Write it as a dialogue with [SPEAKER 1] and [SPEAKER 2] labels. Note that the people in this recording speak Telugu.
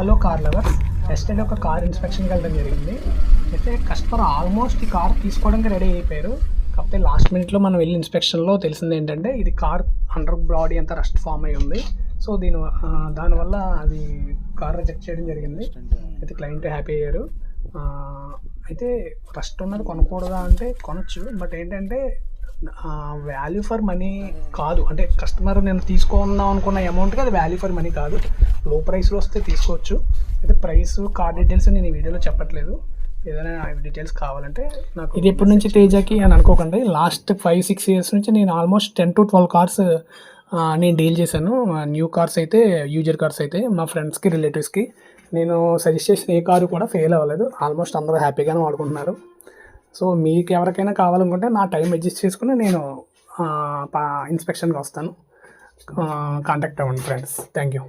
[SPEAKER 1] హలో కార్ లవర్స్, ఎస్టర్డే ఒక కార్ ఇన్స్పెక్షన్కి వెళ్ళడం జరిగింది. అయితే కస్టమర్ ఆల్మోస్ట్ ఈ కార్ తీసుకోవడానికి రెడీ అయిపోయారు. కాకపోతే లాస్ట్ మినిట్లో మనం వెళ్ళి ఇన్స్పెక్షన్లో తెలిసింది ఏంటంటే ఇది కార్ అండర్ బాడీ అంతా రస్ట్ ఫామ్ అయి ఉంది. సో దానివల్ల అది కార్ రిజెక్ట్ చేయడం జరిగింది. అయితే క్లయింట్ హ్యాపీ అయ్యారు. అయితే రస్ట్ ఉన్నది కొనకూడదా అంటే కొనొచ్చు, బట్ ఏంటంటే వాల్యూ ఫర్ మనీ కాదు. అంటే కస్టమర్ నేను తీసుకుందాం అనుకున్న అమౌంట్కి అది వాల్యూ ఫర్ మనీ కాదు. లో ప్రైస్లో వస్తే తీసుకోవచ్చు. అయితే ప్రైస్, కార్ డీటెయిల్స్ నేను ఈ వీడియోలో చెప్పట్లేదు. ఏదైనా డీటెయిల్స్ కావాలంటే నాకు ఇది ఎప్పటి నుంచి తేజాకి అని అనుకోకండి. లాస్ట్ 5-6 ఇయర్స్ నుంచి నేను ఆల్మోస్ట్ 10 to 12 కార్స్ నేను డీల్ చేశాను. న్యూ కార్స్ అయితే, యూజర్ కార్స్ అయితే మా ఫ్రెండ్స్కి, రిలేటివ్స్కి నేను సజెస్ట్ చేసిన ఏ కారు కూడా ఫెయిల్ అవ్వలేదు. ఆల్మోస్ట్ అందరూ హ్యాపీగానే వాడుకుంటున్నారు. సో మీకు ఎవరికైనా కావాలనుకుంటే నా టైం అడ్జస్ట్ చేసుకుని నేను ఇన్స్పెక్షన్కి వస్తాను. కాంటాక్ట్ అవ్వండి ఫ్రెండ్స్. Thank you.